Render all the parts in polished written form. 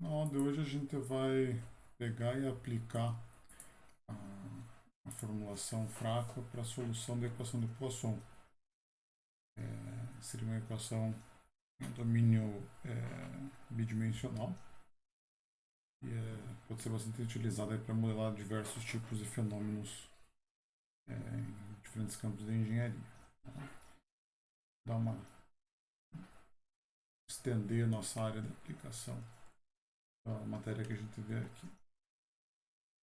Na aula de hoje a gente vai pegar e aplicar a, a formulação fraca para a solução da equação de Poisson. Seria uma equação em domínio bidimensional e pode ser bastante utilizada para modelar diversos tipos de fenômenos em diferentes campos da engenharia. Tá? Dá uma estender nossa área de aplicação da matéria que a gente vê aqui.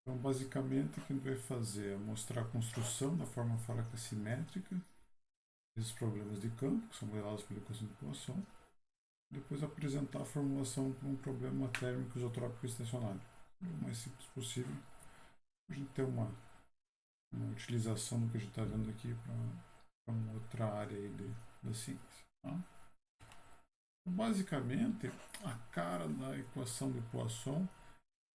Então, basicamente, o que a gente vai fazer é mostrar a construção da forma fraca simétrica, esses problemas de campo, que são modelados pela equação de Poisson, depois apresentar a formulação para um problema térmico isotrópico estacionário. O mais simples possível, a gente ter uma utilização do que a gente está vendo aqui para uma outra área aí da ciência. Tá? Basicamente, a cara da equação de Poisson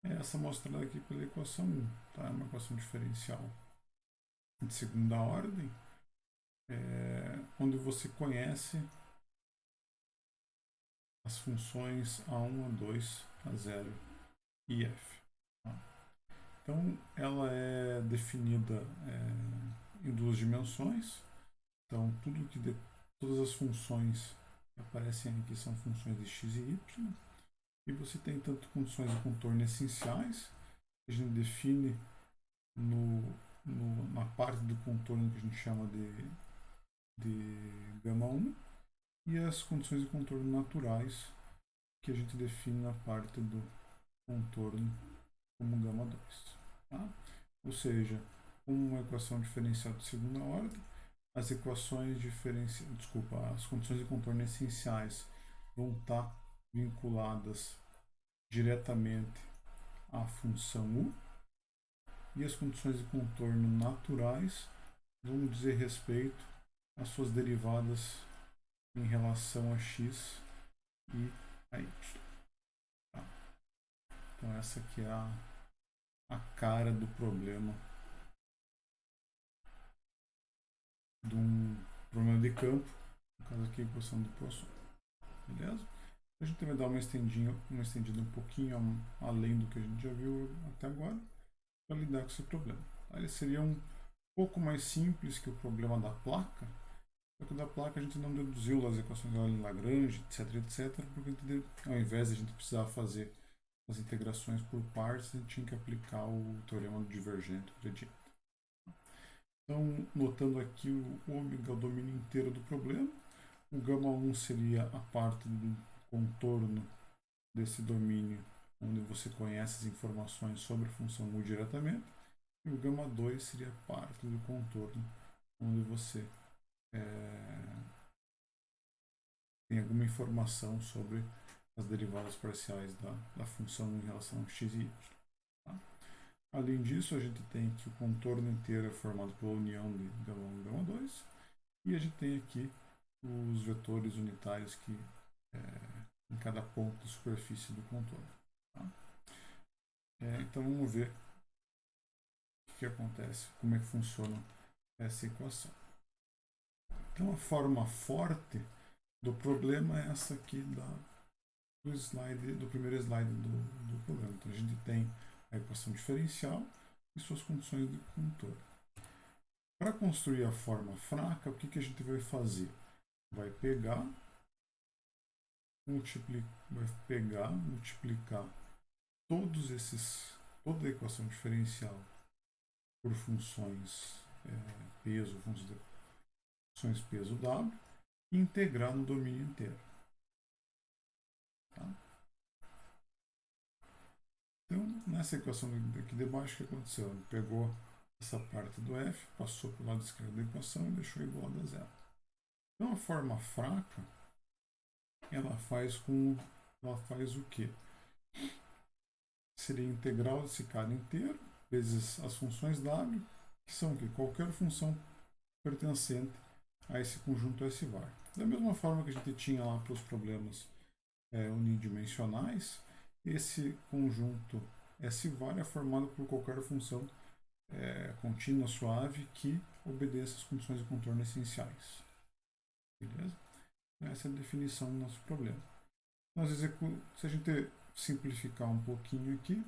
é essa mostrada aqui pela equação 1. Tá? É uma equação diferencial de segunda ordem, onde você conhece as funções A1, A2, A0 e F. Tá? Então, ela é definida em duas dimensões. Então, todas as funções que aparecem aqui são funções de x e y. E você tem tanto funções de contorno essenciais, que a gente define na parte do contorno que a gente chama de gama 1, e as condições de contorno naturais, que a gente define na parte do contorno como gama 2. Tá? Ou seja, uma equação diferencial de segunda ordem, as as condições de contorno essenciais vão estar vinculadas diretamente à função U, e as condições de contorno naturais vão dizer respeito às suas derivadas em relação a x e a y. Tá? Então essa aqui é a cara do problema de um problema de campo, no caso aqui a equação de Poisson. Beleza? A gente vai dar uma estendida um pouquinho além do que a gente já viu até agora, para lidar com esse problema. Ele seria um pouco mais simples que o problema da placa, só que da placa a gente não deduziu as equações de Lagrange, etc, porque ao invés de a gente precisar fazer as integrações por partes, a gente tinha que aplicar o teorema do divergente gradiente. Então, notando aqui o ômega é o domínio inteiro do problema, o gama 1 seria a parte do contorno desse domínio, onde você conhece as informações sobre a função U diretamente, e o gama 2 seria a parte do contorno, onde você tem alguma informação sobre as derivadas parciais da função em relação a x e y. Tá? Além disso, a gente tem que o contorno inteiro é formado pela união de γ1 e γ2, e a gente tem aqui os vetores unitários que em cada ponto da superfície do contorno. Tá? Então vamos ver o que acontece, como é que funciona essa equação. Então a forma forte do problema é essa aqui do primeiro slide do problema. Então a gente tem a equação diferencial e suas condições de contorno. Para construir a forma fraca, o que a gente vai fazer? Vai pegar, multiplicar toda a equação diferencial por funções peso, funções peso W, e integrar no domínio inteiro. Tá? Então, nessa equação aqui de baixo, o que aconteceu? Ele pegou essa parte do f, passou para o lado esquerdo da equação e deixou igual a zero. Então, a forma fraca, ela faz o quê? Seria a integral desse cara inteiro, vezes as funções w, que são que qualquer função pertencente a esse conjunto S-var. Da mesma forma que a gente tinha lá para os problemas unidimensionais, esse conjunto S-var é formado por qualquer função contínua suave que obedeça às condições de contorno essenciais. Beleza? Essa é a definição do nosso problema. Se a gente simplificar um pouquinho aqui,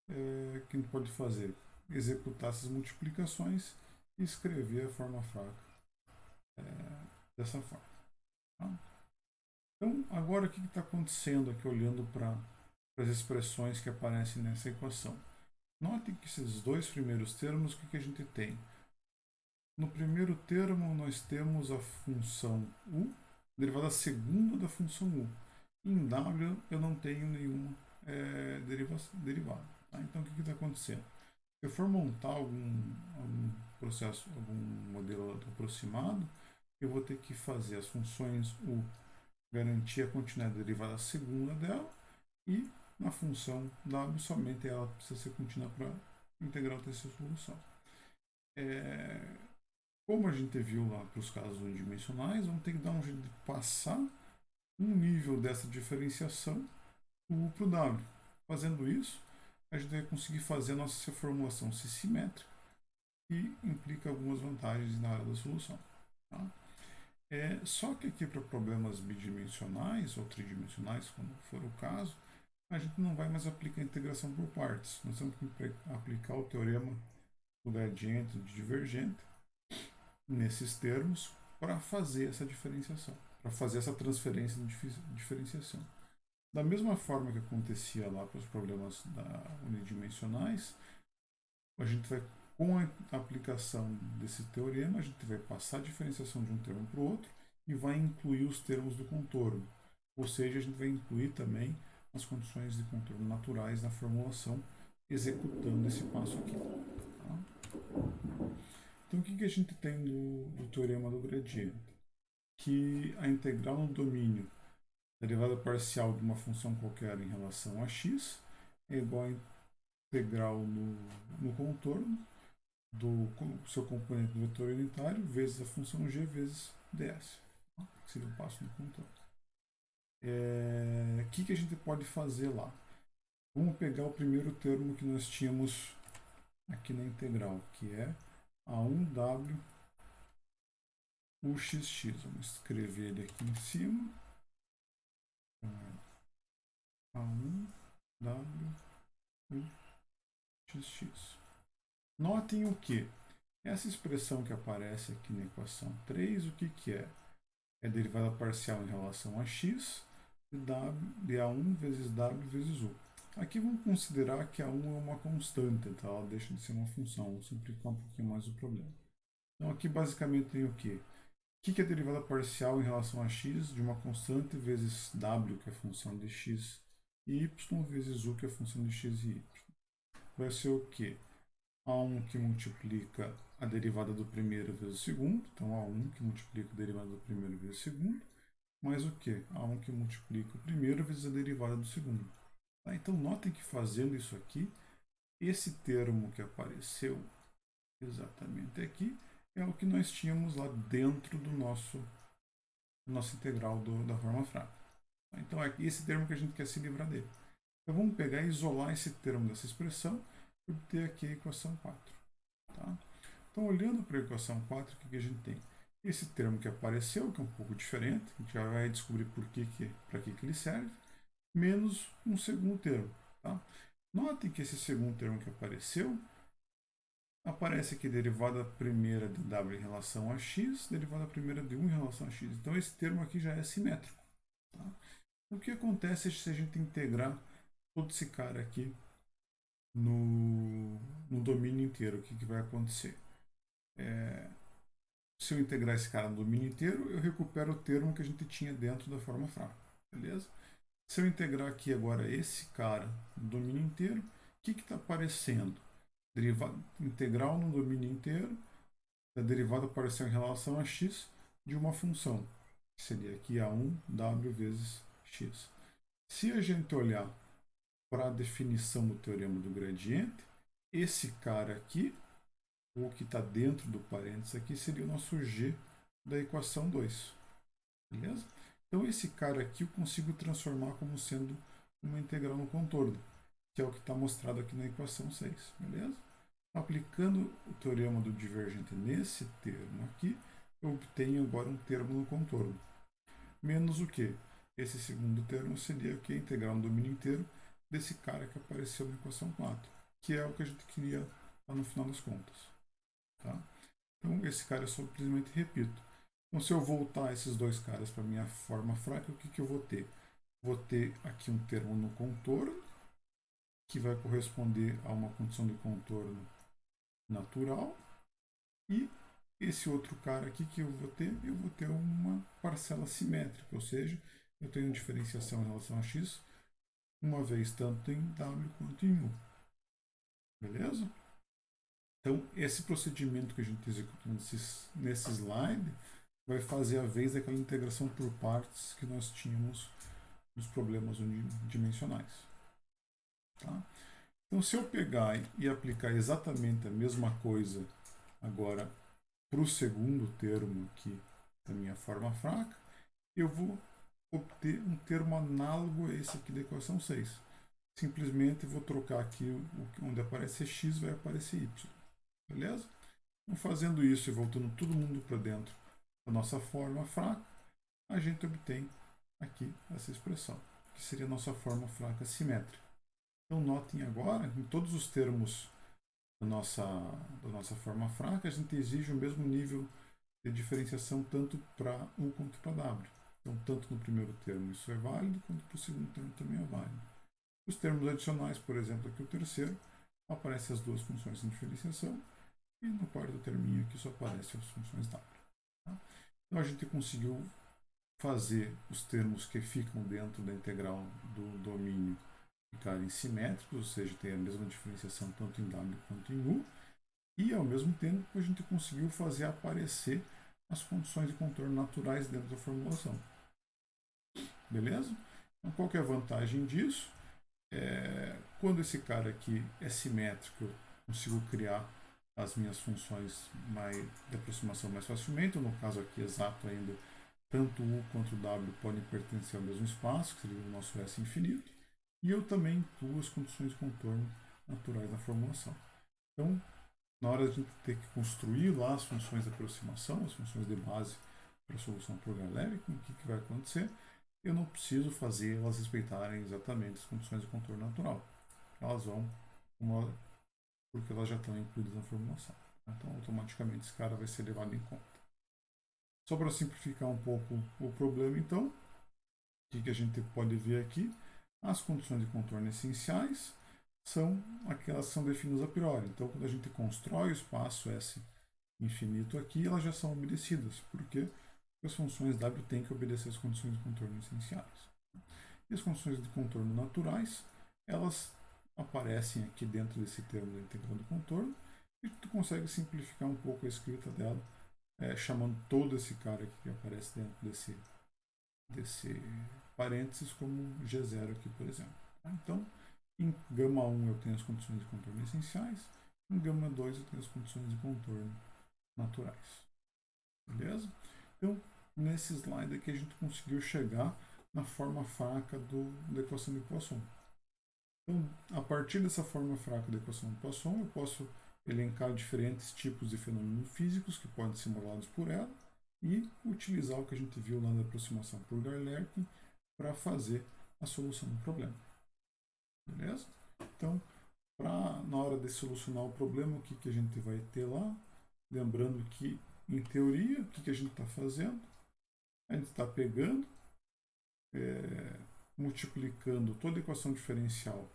que a gente pode fazer? Executar essas multiplicações e escrever a forma fraca dessa forma. Tá? Então, agora o que está acontecendo aqui olhando para as expressões que aparecem nessa equação? Notem que esses dois primeiros termos, o que a gente tem? No primeiro termo, nós temos a função u, derivada segunda da função u. Em w, eu não tenho nenhuma derivada. Tá? Então, o que está acontecendo? Se eu for montar algum processo, algum modelo aproximado, eu vou ter que fazer as funções u, garantir a continuidade derivada segunda dela, e na função w, somente ela precisa ser contínua para integral ter essa solução. Como a gente viu lá para os casos unidimensionais, vamos ter que dar um jeito de passar um nível dessa diferenciação para o W. Fazendo isso, a gente vai conseguir fazer a nossa formulação simétrica, que implica algumas vantagens na hora da solução. Tá? Só que aqui para problemas bidimensionais ou tridimensionais, quando for o caso, a gente não vai mais aplicar a integração por partes. Nós temos que aplicar o teorema do gradiente e do divergente nesses termos para fazer essa diferenciação, para fazer essa transferência de diferenciação. Da mesma forma que acontecia lá para os problemas unidimensionais, a gente vai, com a aplicação desse teorema, a gente vai passar a diferenciação de um termo para o outro e vai incluir os termos do contorno. Ou seja, a gente vai incluir também as condições de contorno naturais na formulação, executando esse passo aqui. Tá? Então, o que a gente tem do teorema do gradiente? Que a integral no domínio da derivada parcial de uma função qualquer em relação a x é igual a integral no contorno do seu componente do vetor unitário vezes a função g vezes ds, que seria o passo no contorno. O que a gente pode fazer lá? Vamos pegar o primeiro termo que nós tínhamos aqui na integral, que é a1w uxx. Vamos escrever ele aqui em cima. A1w uxx. Notem o que? Essa expressão que aparece aqui na equação 3, o que é? É a derivada parcial em relação a x de A1 vezes W vezes U. Aqui vamos considerar que A1 é uma constante, tá? Ela deixa de ser uma função. Vamos simplificar um pouquinho mais o problema. Então aqui basicamente tem o quê? O que é a derivada parcial em relação a x de uma constante vezes W, que é a função de x e y, vezes U, que é a função de x e y? Vai ser o quê? A1 que multiplica a derivada do primeiro vezes o segundo, então A1 que multiplica a derivada do primeiro vezes o segundo, mais o que? A1 que multiplica o primeiro vezes a derivada do segundo. Tá? Então notem que fazendo isso aqui, esse termo que apareceu exatamente aqui é o que nós tínhamos lá dentro do nosso integral da forma fraca. Tá? Então é esse termo que a gente quer se livrar dele. Então vamos pegar e isolar esse termo dessa expressão e obter aqui a equação 4. Tá? Então olhando para a equação 4, o que a gente tem? Esse termo que apareceu, que é um pouco diferente, a gente já vai descobrir para que ele serve, menos um segundo termo. Tá? Notem que esse segundo termo que apareceu, aparece aqui derivada primeira de w em relação a x, derivada primeira de 1 em relação a x. Então esse termo aqui já é simétrico. Tá? O que acontece se a gente integrar todo esse cara aqui no domínio inteiro? O que vai acontecer? Se eu integrar esse cara no domínio inteiro, eu recupero o termo que a gente tinha dentro da forma fraca. Beleza? Se eu integrar aqui agora esse cara no domínio inteiro, o que está aparecendo? Integral no domínio inteiro da derivada parcial em relação a x de uma função, que seria aqui A1w vezes x. Se a gente olhar para a definição do teorema do gradiente, esse cara aqui, o que está dentro do parênteses aqui, seria o nosso g da equação 2. Beleza? Então esse cara aqui eu consigo transformar como sendo uma integral no contorno, que é o que está mostrado aqui na equação 6. Beleza? Aplicando o teorema do divergente nesse termo aqui, eu obtenho agora um termo no contorno. Menos o quê? esse segundo termo seria aqui a integral no domínio inteiro desse cara que apareceu na equação 4, que é o que a gente queria lá no final das contas. Tá? Então, esse cara eu simplesmente repito. Então, se eu voltar esses dois caras para a minha forma fraca, o que eu vou ter? Vou ter aqui um termo no contorno, que vai corresponder a uma condição de contorno natural, e esse outro cara aqui que eu vou ter uma parcela simétrica, ou seja, eu tenho diferenciação em relação a x, uma vez tanto em w quanto em u. Beleza? Então, esse procedimento que a gente executa nesse slide vai fazer a vez daquela integração por partes que nós tínhamos nos problemas unidimensionais. Tá? Então, se eu pegar e aplicar exatamente a mesma coisa agora para o segundo termo aqui da minha forma fraca, eu vou obter um termo análogo a esse aqui da equação 6. Simplesmente vou trocar aqui onde aparece x, vai aparecer y. Beleza? Então, fazendo isso e voltando todo mundo para dentro da nossa forma fraca, a gente obtém aqui essa expressão, que seria a nossa forma fraca simétrica. Então, notem agora, em todos os termos da nossa forma fraca, a gente exige o mesmo nível de diferenciação tanto para U quanto para W. Então, tanto no primeiro termo isso é válido, quanto para o segundo termo também é válido. Os termos adicionais, por exemplo, aqui o terceiro, aparecem as duas funções de diferenciação, e no quarto terminho aqui só aparecem as funções W. Tá? Então, a gente conseguiu fazer os termos que ficam dentro da integral do domínio ficarem simétricos, ou seja, tem a mesma diferenciação tanto em W quanto em U, e ao mesmo tempo a gente conseguiu fazer aparecer as condições de contorno naturais dentro da formulação. Beleza? Então, qual que é a vantagem disso? Quando esse cara aqui é simétrico, eu consigo criar as minhas funções de aproximação mais facilmente. No caso aqui exato ainda, tanto U quanto W podem pertencer ao mesmo espaço, que seria o nosso S infinito. E eu também incluo as condições de contorno naturais na formulação. Então, na hora de a gente ter que construir lá as funções de aproximação, as funções de base para a solução por Euler-Levy, o que vai acontecer? Eu não preciso fazer elas respeitarem exatamente as condições de contorno natural. Elas vão, porque elas já estão incluídas na formulação. Então, automaticamente, esse cara vai ser levado em conta. Só para simplificar um pouco o problema, então, o que a gente pode ver aqui? As condições de contorno essenciais são aquelas que são definidas a priori. Então, quando a gente constrói o espaço S infinito aqui, elas já são obedecidas, porque as funções W têm que obedecer às condições de contorno essenciais. E as condições de contorno naturais, elas aparecem aqui dentro desse termo da integral do contorno, e tu consegue simplificar um pouco a escrita dela, chamando todo esse cara aqui que aparece dentro desse parênteses como G0 aqui, por exemplo. Então, em gama 1 eu tenho as condições de contorno essenciais, em gama 2 eu tenho as condições de contorno naturais. Beleza? Então, nesse slide aqui a gente conseguiu chegar na forma fraca da equação de Poisson. Então, a partir dessa forma fraca da equação de Poisson, eu posso elencar diferentes tipos de fenômenos físicos que podem ser simulados por ela e utilizar o que a gente viu lá da aproximação por Galerkin para fazer a solução do problema. Beleza? Então, na hora de solucionar o problema, o que a gente vai ter lá? Lembrando que, em teoria, o que a gente está fazendo? A gente está pegando, multiplicando toda a equação diferencial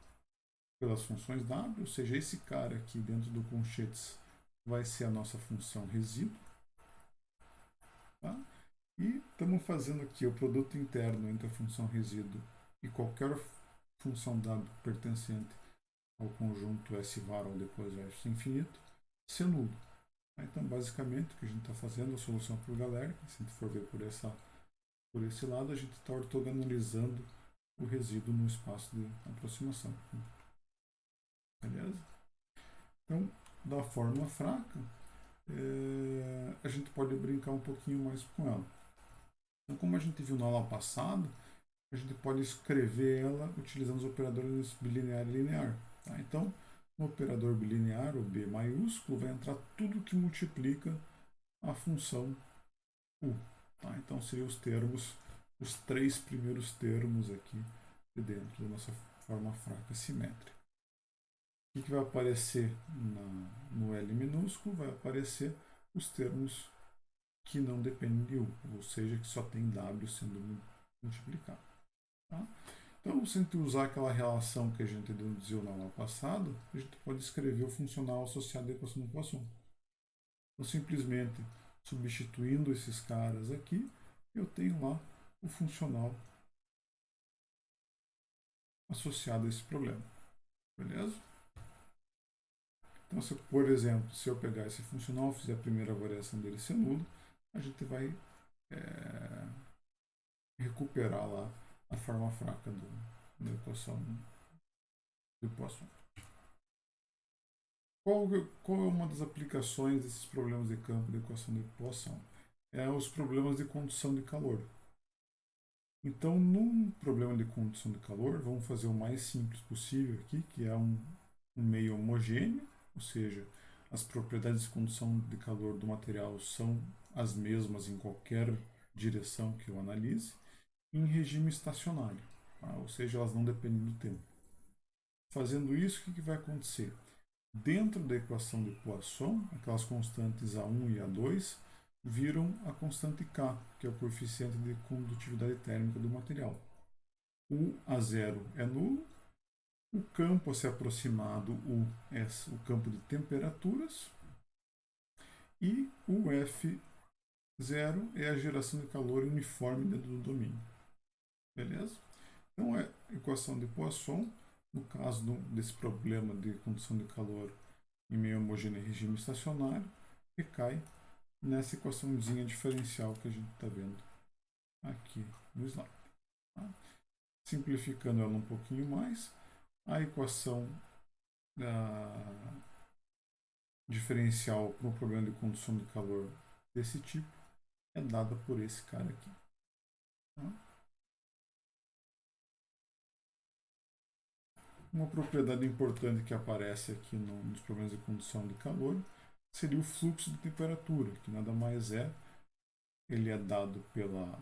pelas funções W, ou seja, esse cara aqui dentro do conchetes vai ser a nossa função resíduo. Tá? E estamos fazendo aqui o produto interno entre a função resíduo e qualquer função W pertencente ao conjunto S var ou depois S infinito ser nulo. Então, basicamente, o que a gente está fazendo, a solução por Galerkin, se a gente for ver por esse lado, a gente está ortogonalizando o resíduo no espaço de aproximação. Beleza? Então, da forma fraca, a gente pode brincar um pouquinho mais com ela. Então, como a gente viu na aula passada, a gente pode escrever ela utilizando os operadores bilinear e linear. Tá? Então, no operador bilinear, o B maiúsculo, vai entrar tudo que multiplica a função U. Tá? Então, seriam os termos os 3 primeiros termos aqui de dentro da nossa forma fraca simétrica. O que vai aparecer no L minúsculo? Vai aparecer os termos que não dependem de U, ou seja, que só tem W sendo multiplicado. Tá? Então, se a gente usar aquela relação que a gente deduziu na aula passada, a gente pode escrever o funcional associado à equação do Poisson. Então, simplesmente substituindo esses caras aqui, eu tenho lá o funcional associado a esse problema. Beleza? Então, se, por exemplo, se eu pegar esse funcional, fizer a primeira variação dele ser nulo, a gente vai recuperar lá a forma fraca da equação do Poisson. Qual é uma das aplicações desses problemas de campo da equação de Poisson? É os problemas de condução de calor. Então, num problema de condução de calor, vamos fazer o mais simples possível aqui, que é um meio homogêneo, ou seja, as propriedades de condução de calor do material são as mesmas em qualquer direção que eu analise, em regime estacionário, tá? Ou seja, elas não dependem do tempo. Fazendo isso, o que vai acontecer? Dentro da equação de Poisson, aquelas constantes A1 e A2 viram a constante K, que é o coeficiente de condutividade térmica do material. O A0 é nulo, o campo a ser aproximado, o campo de temperaturas, e o F0 é a geração de calor uniforme dentro do domínio. Beleza? Então, é a equação de Poisson, no caso desse problema de condução de calor em meio homogêneo em regime estacionário, recai nessa equaçãozinha diferencial que a gente está vendo aqui no slide. Tá? Simplificando ela um pouquinho mais, a equação diferencial para um problema de condução de calor desse tipo é dada por esse cara aqui. Tá? Uma propriedade importante que aparece aqui nos problemas de condução de calor seria o fluxo de temperatura, que nada mais é, ele é dado pela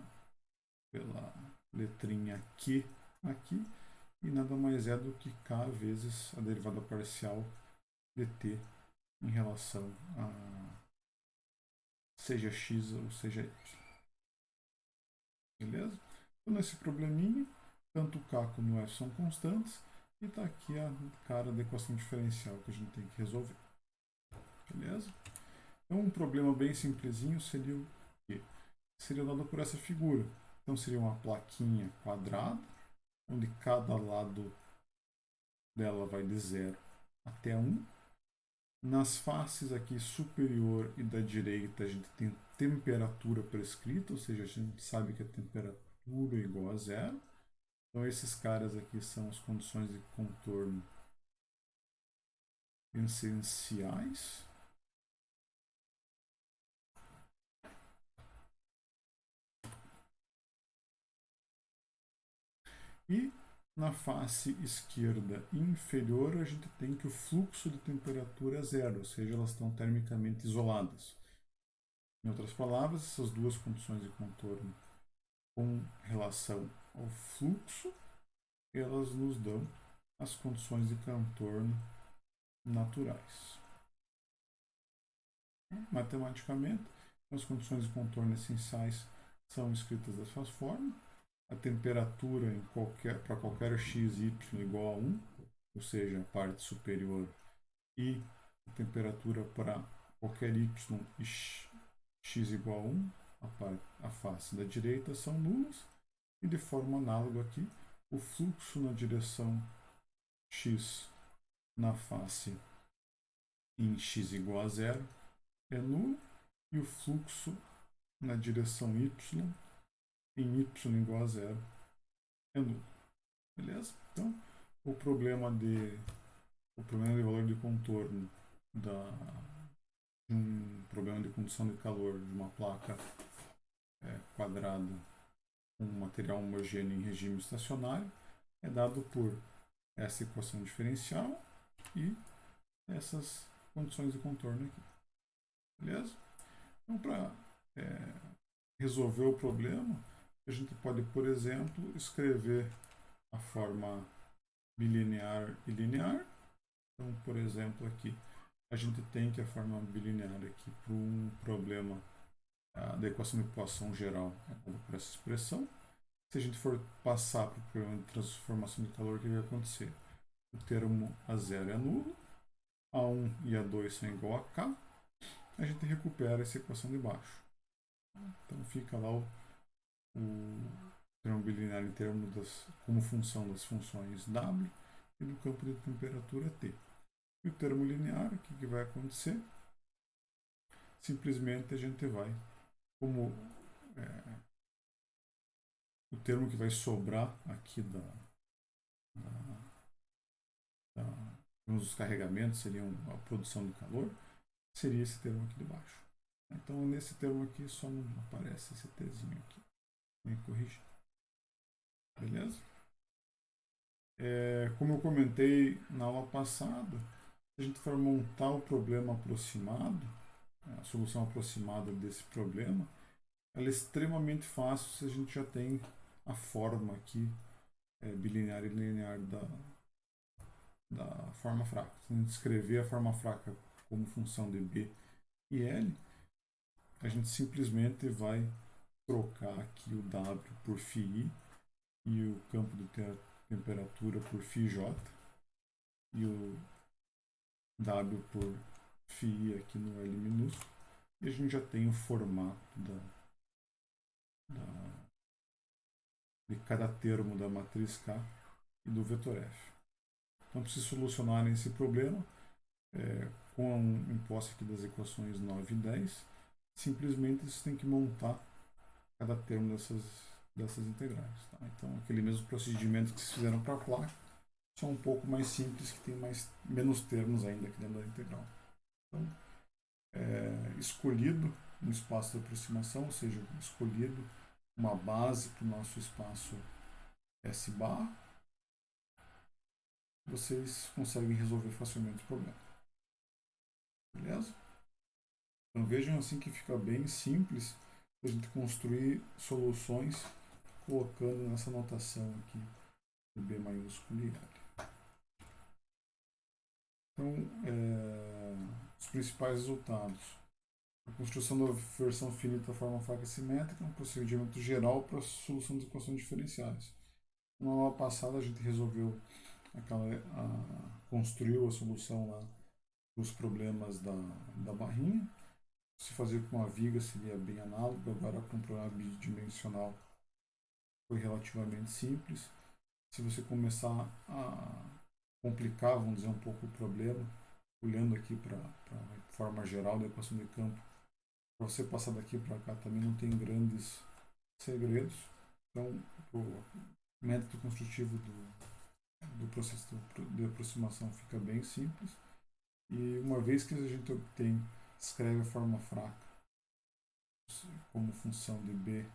letrinha Q aqui, e nada mais é do que K vezes a derivada parcial de T em relação a seja X ou seja Y. Beleza? Então, nesse probleminha, tanto o K como o F são constantes, e está aqui a cara da equação diferencial que a gente tem que resolver. Beleza? Então, um problema bem simplesinho seria o quê? Seria dado por essa figura. Então, seria uma plaquinha quadrada, onde cada lado dela vai de 0 até 1. Nas faces aqui superior e da direita, a gente tem temperatura prescrita, ou seja, a gente sabe que a temperatura é igual a 0. Então, esses caras aqui são as condições de contorno essenciais. E na face esquerda inferior, a gente tem que o fluxo de temperatura é 0, ou seja, elas estão termicamente isoladas. Em outras palavras, essas duas condições de contorno com relação ao fluxo, elas nos dão as condições de contorno naturais. Matematicamente, as condições de contorno essenciais são escritas dessa forma. A temperatura para qualquer x, y igual a 1, ou seja, a parte superior, e a temperatura para qualquer y e x igual a 1, a face da direita, são nulas. E de forma análoga aqui, o fluxo na direção x na face em x igual a 0 é nulo, e o fluxo na direção y em y igual a 0 é nulo. Beleza? Então, o problema de valor de contorno de um problema de condução de calor de uma placa quadrada com um material homogêneo em regime estacionário é dado por essa equação diferencial e essas condições de contorno aqui. Beleza? Então, para resolver o problema, A gente pode, por exemplo, escrever a forma bilinear e linear. Então, por exemplo, aqui a gente tem que a forma bilinear aqui para um problema da equação de equação geral por essa expressão. Se a gente for passar para o problema de transformação de calor, o que vai acontecer? O termo A0 é nulo, A1 e A2 são igual a K, a gente recupera essa equação de baixo. Então fica lá o termo bilinear em termos como função das funções W e do campo de temperatura T. E o termo linear, o que vai acontecer? Simplesmente a gente vai, como o termo que vai sobrar aqui os carregamentos seriam a produção de calor, seria esse termo aqui de baixo. Então, nesse termo aqui só não aparece esse Tzinho aqui. Vou corrigir. Beleza? Como eu comentei na aula passada, se a gente for montar o problema aproximado, a solução aproximada desse problema, ela é extremamente fácil se a gente já tem a forma aqui bilinear e linear da forma fraca. Se a gente escrever a forma fraca como função de B e L, a gente simplesmente vai trocar aqui o W por φI e o campo de temperatura por φJ e o W por φI aqui no L minúsculo, e a gente já tem o formato de cada termo da matriz K e do vetor F. Então, para se solucionar esse problema, com a imposta aqui das equações 9 e 10, simplesmente você tem que montar cada termo dessas integrais. Tá? Então, aquele mesmo procedimento que vocês fizeram para a placa, só um pouco mais simples, que tem menos termos ainda aqui dentro da integral. Então, escolhido um espaço de aproximação, ou seja, escolhido uma base para o nosso espaço S bar, vocês conseguem resolver facilmente o problema. Beleza? Então vejam assim que fica bem simples a gente construir soluções colocando nessa notação aqui de B maiúsculo e L. Então, os principais resultados. A construção da versão finita da forma fraca simétrica é um procedimento geral para a solução das equações diferenciais. Na aula passada a gente resolveu construiu a solução lá dos problemas da barrinha. Se fazer com uma viga seria bem análogo, agora com um problema bidimensional foi relativamente simples. Se você começar a complicar, vamos dizer, um pouco o problema, olhando aqui para a forma geral da equação de campo, para você passar daqui para cá também não tem grandes segredos. Então, o método construtivo do processo de aproximação fica bem simples. E uma vez que a gente escreve a forma fraca como função de B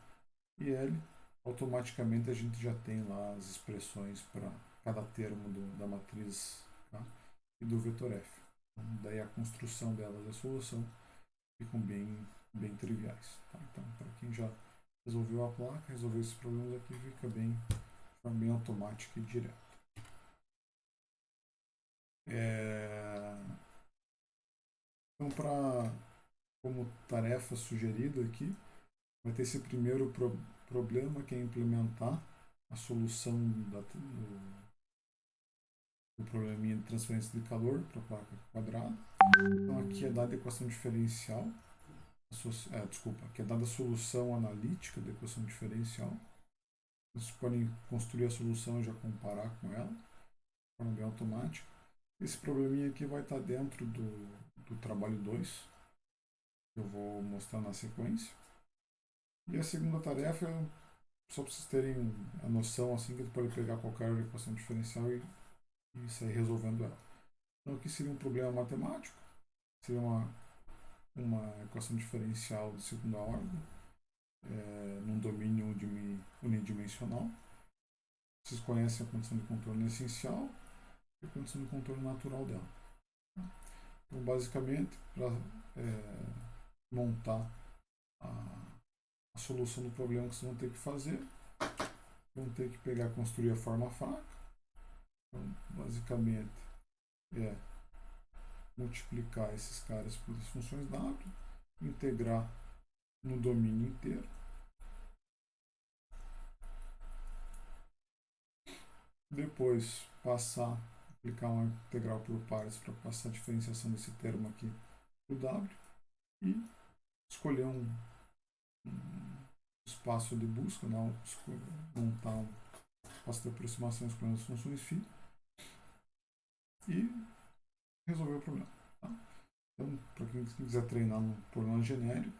e L, automaticamente a gente já tem lá as expressões para cada termo da matriz K e do vetor F. Então, daí a construção delas e a solução ficam bem triviais. Tá? Então, para quem já resolveu a placa, resolveu esses problemas aqui, fica de forma bem automática e direta. Então, como tarefa sugerida aqui, vai ter esse primeiro problema, que é implementar a solução do probleminha de transferência de calor para a placa quadrada. Então, aqui é dada a equação diferencial, aqui é dada a solução analítica da equação diferencial. Vocês podem construir a solução e já comparar com ela, de forma bem automática. Esse probleminha aqui vai estar dentro do trabalho 2, que eu vou mostrar na sequência. E a segunda tarefa é só para vocês terem a noção assim, que você pode pegar qualquer equação diferencial e sair resolvendo ela. Então aqui seria um problema matemático, seria uma equação diferencial de segunda ordem, num domínio unidimensional. Vocês conhecem a condição de contorno essencial e a condição de contorno natural dela. Então, basicamente, para montar a a solução do problema que vocês vão ter que fazer. Vão ter que pegar, construir a forma fraca. Então, basicamente, é multiplicar esses caras por as funções W, integrar no domínio inteiro. Depois passar, aplicar uma integral por pares para passar a diferenciação desse termo aqui para o W e escolher um espaço de busca, montar um espaço de aproximação escolhendo as funções φ e resolver o problema. Tá? Então, para quem quiser treinar no problema genérico,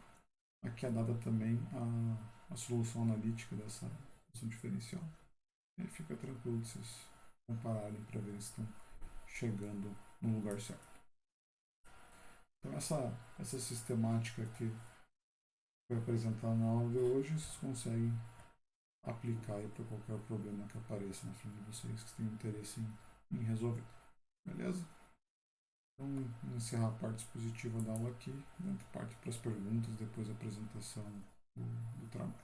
aqui é dada também a solução analítica dessa função diferencial. E aí fica tranquilo de vocês compararem para ver se estão chegando no lugar certo. Então essa sistemática que foi apresentada na aula de hoje, vocês conseguem aplicar para qualquer problema que apareça na frente de vocês que tenham interesse em resolver. Beleza? Então, encerrar a parte expositiva da aula aqui, parte para as perguntas, depois a apresentação do trabalho.